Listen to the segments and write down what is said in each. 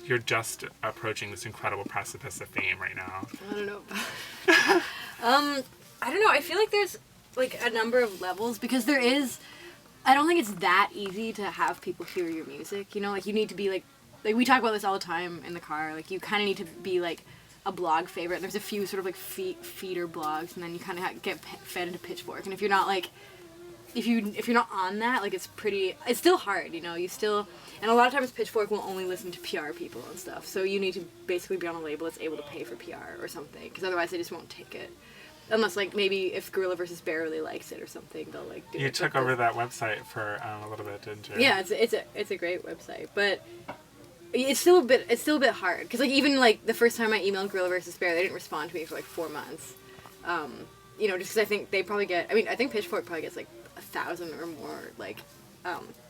you're just approaching this incredible precipice of fame right now. I don't know. I don't know. I feel like there's like a number of levels because there is. I don't think it's that easy to have people hear your music. You know, like you need to be like we talk about this all the time in the car. Like you kind of need to be like a blog favorite. There's a few sort of like feeder blogs, and then you kind of get fed into Pitchfork. And if you're not like, if you're not on that, like it's still hard. You know, and a lot of times Pitchfork will only listen to PR people and stuff. So you need to basically be on a label that's able to pay for PR or something, because otherwise they just won't take it. Unless, like, maybe if Gorilla vs. Bear really likes it or something, they'll, like, do it. You took over that website for a little bit, didn't you? Yeah, it's a great website, but it's still a bit hard. Because, like, even, like, the first time I emailed Gorilla vs. Bear, they didn't respond to me for, like, 4 months. You know, just because I think they probably get... I think Pitchfork probably gets, like, 1,000 or more, like,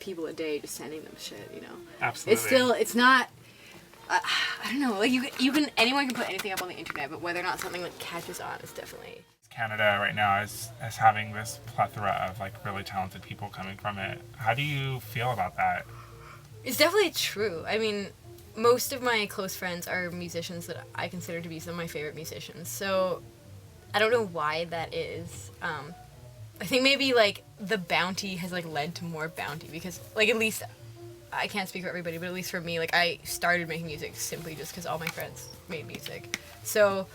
people a day just sending them shit, you know? Absolutely. It's not... I don't know, like, anyone can put anything up on the internet, but whether or not something, like, catches on is definitely... Canada right now is having this plethora of, like, really talented people coming from it. How do you feel about that? It's definitely true. I mean, most of my close friends are musicians that I consider to be some of my favorite musicians, so I don't know why that is. I think maybe, like, the bounty has, like, led to more bounty, because, like, at least... I can't speak for everybody, but at least for me, like, I started making music simply just because all my friends made music. So,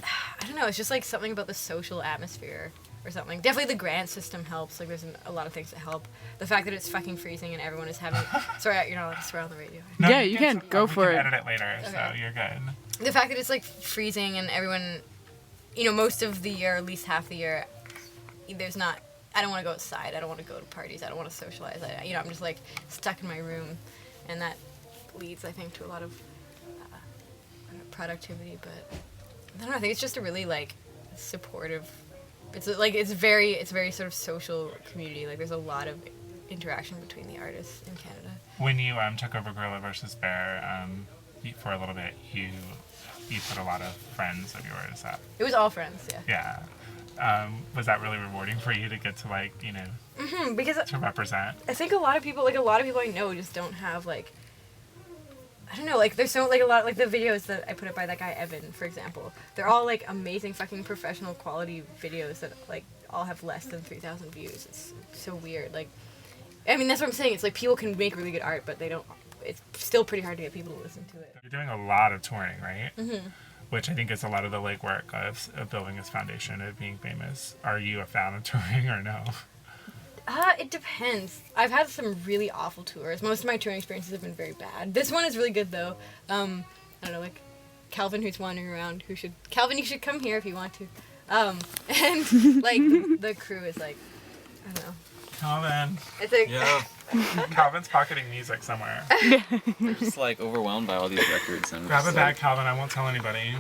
I don't know, it's just, like, something about the social atmosphere or something. Definitely the grant system helps. Like, there's a lot of things that help. The fact that it's fucking freezing and everyone is having... Sorry, you're not allowed to swear on the radio. No, yeah, you can. Go for it. We can edit it later, okay. So you're good. The fact that it's, like, freezing and everyone... You know, most of the year, at least half the year, there's not... I don't want to go outside. I don't want to go to parties. I don't want to socialize. I'm just, like, stuck in my room. And that leads, I think, to a lot of productivity. But, I don't know. I think it's just a really, like, supportive... It's very sort of social community. Like, there's a lot of interaction between the artists in Canada. When you took over Gorilla vs. Bear, for a little bit, you put a lot of friends of yours up. It was all friends, yeah. Yeah. Was that really rewarding for you to get to, like, you know, because to represent? I think a lot of people I know just don't have, like, I don't know, like, there's so, like, a lot, like, the videos that I put up by that guy Evan, for example, they're all, like, amazing fucking professional quality videos that, like, all have less than 3,000 views. It's so weird. Like, I mean, that's what I'm saying. It's like people can make really good art, but it's still pretty hard to get people to listen to it. You're doing a lot of touring, right? Mm-hmm. Which I think is a lot of the legwork of building this foundation of being famous. Are you a fan of touring or no? It depends. I've had some really awful tours. Most of my touring experiences have been very bad. This one is really good, though. I don't know, like, Calvin, who's wandering around, Calvin, you should come here if you want to. And, like, the crew is, like, I don't know. Calvin. It's like... Yeah. Calvin's pocketing music somewhere. We're just, like, overwhelmed by all these records. And grab a bag, Calvin. I won't tell anybody.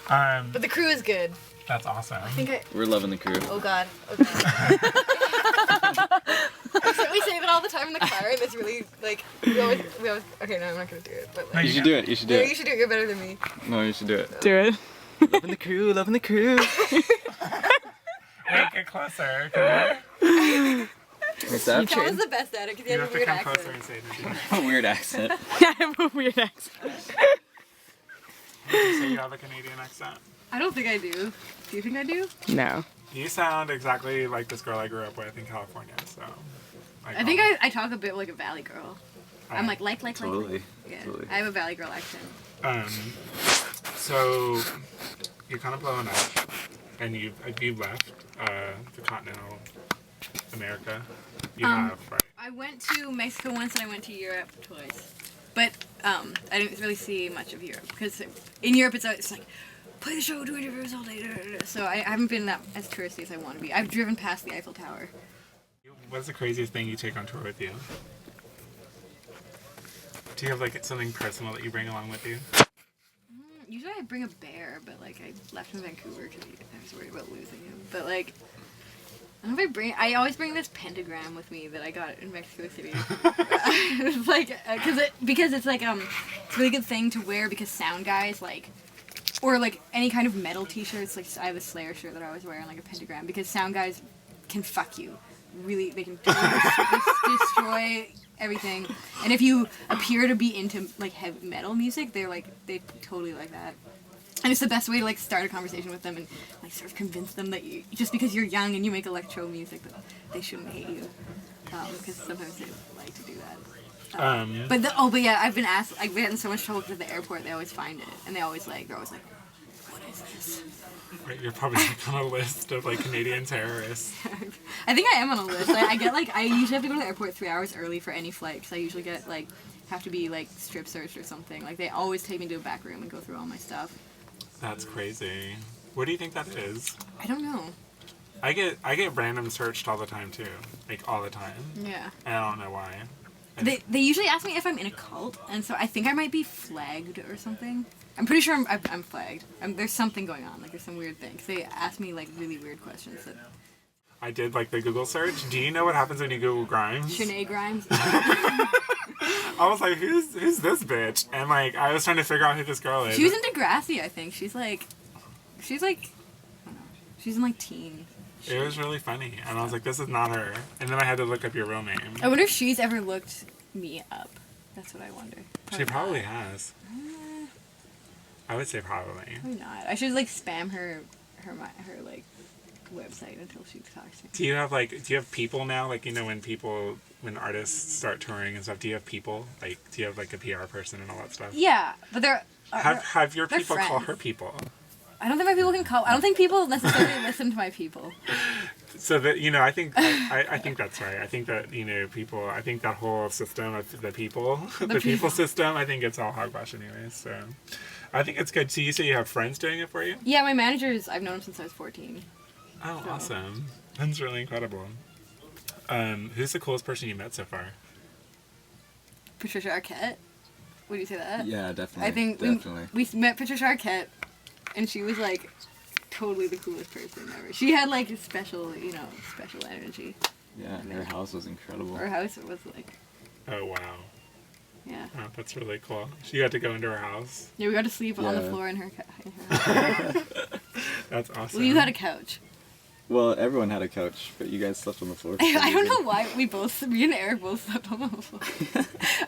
But the crew is good. That's awesome. We're loving the crew. Oh, God. We say that all the time in the car, and it's really, like, we always, okay, no, I'm not going to do it. But, like, you should do it. You should do it. You should do it. You're better than me. No, you should do it. Do it. Loving the crew, loving the crew. Wait, get closer. Come here. What's that? Calvin's the best at it because he has a weird accent. Closer and say it. A weird accent. Yeah, I have a weird accent. Would you say you have a Canadian accent? I don't think I do. Do you think I do? No. You sound exactly like this girl I grew up with in California, so... I think I talk a bit like a Valley girl. I'm like. Totally. Yeah, Totally. I have a Valley girl accent. So you're kind of blowing up, and you've left the continental America. You have, right? I went to Mexico once, and I went to Europe twice. But I didn't really see much of Europe, because in Europe it's like, play the show, do interviews all day. So I haven't been that as touristy as I want to be. I've driven past the Eiffel Tower. What's the craziest thing you take on tour with you? Do you have, like, something personal that you bring along with you? Usually I bring a bear, but, like, I left him in Vancouver because I was worried about losing him. But, like, I don't know if I always bring this pentagram with me that I got in Mexico City. It's like, because it's like, it's a really good thing to wear because sound guys, like, or, like, any kind of metal t-shirts, like, I have a Slayer shirt that I always wear and, like, a pentagram, because sound guys can fuck you. really, they can totally destroy everything. And if you appear to be into like heavy metal music, they totally like that. And it's the best way to like start a conversation with them and like sort of convince them that you, just because you're young and you make electro music, that they shouldn't hate you. Because sometimes they like to do that. But yeah, I've been in so much trouble because at the airport they always find it and they're always like, what is this? Right, you're probably like on a list of like Canadian terrorists. I think I am on a list. I get like, I usually have to go to the airport 3 hours early for any flight because I usually get like, have to be like strip searched or something. Like they always take me to a back room and go through all my stuff. That's crazy. What do you think that is? I don't know. I get random searched all the time too, like all the time. Yeah. And I don't know why. They usually ask me if I'm in a cult, and so I think I might be flagged or something. I'm pretty sure I'm flagged. There's something going on. Like there's some weird thing. 'Cause they ask me like really weird questions. That I did like the Google search. Do you know what happens when you Google Grimes? Sinead Grimes. I was like, who's this bitch? And like I was trying to figure out who this girl is. She was in Degrassi, I think. She's like, I don't know. She's in like teen. It was really funny, and I was like, this is not her. And then I had to look up your real name. I wonder if she's ever looked me up. That's what I wonder. She probably has. I would say probably. Probably not. I should like spam her like website until she talks to me. Do you have people now? Like, you know, when artists start touring and stuff, do you have people? Like, do you have like a PR person and all that stuff? Yeah, but Have your they're people call friends. her people? I don't think my people can call. I don't think people necessarily listen to my people. So that, you know, I think that's right. I think that, you know, people. I think that whole system of the people, the people system. I think it's all hogwash anyways. So, I think it's good. So you say you have friends doing it for you? Yeah, my managers. I've known him since I was 14. Oh, So. awesome! That's really incredible. Who's the coolest person you met so far? Patricia Arquette. Would you say that? Yeah, definitely. I think definitely. we met Patricia Arquette, and she was like totally the coolest person ever. She had like a special energy. Yeah, her house was incredible. Her house was like, Oh wow! yeah. Oh, that's really cool. So you got to go into her house. Yeah, we got to sleep on the Yeah. floor in her house. That's awesome. Well, you had a couch. Well, everyone had a couch, but you guys slept on the floor. I don't know why me and Eric both slept on the floor.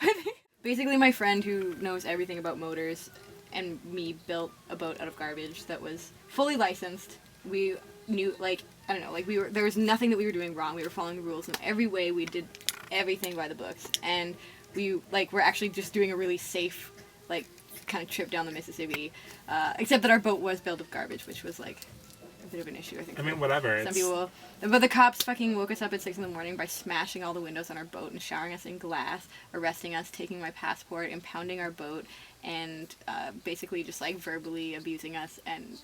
I think basically my friend who knows everything about motors and me built a boat out of garbage that was fully licensed. We knew, like, I don't know, like there was nothing that we were doing wrong. We were following the rules in every way. We did everything by the books, and we're actually just doing a really safe, like, kind of trip down the Mississippi. Except that our boat was built of garbage, which was like a bit of an issue, I think. I mean, whatever. Some people, but the cops fucking woke us up at 6 a.m. by smashing all the windows on our boat and showering us in glass, arresting us, taking my passport, impounding our boat, and basically just like verbally abusing us and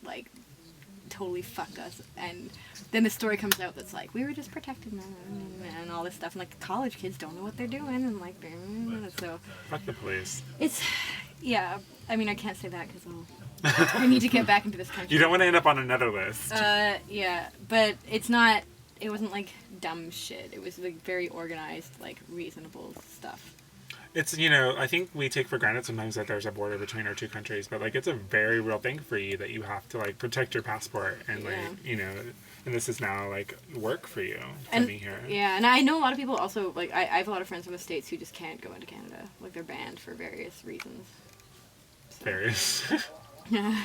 like totally fucked us. And then the story comes out that's like, we were just protecting them and all this stuff, and like college kids don't know what they're doing, and like so Fuck the police. it's yeah. I mean, I can't say that because I need to get back into this country. You don't want to end up on another list. Yeah, but it's not. It wasn't like dumb shit. It was like very organized, like reasonable stuff. It's, you know, I think we take for granted sometimes that there's a border between our two countries, but like it's a very real thing for you that you have to like protect your passport and like, Yeah. you know, and this is now like work for you to And be here. yeah, and I know a lot of people also like I have a lot of friends from the States who just can't go into Canada. Like they're banned for various reasons. So, Various. yeah.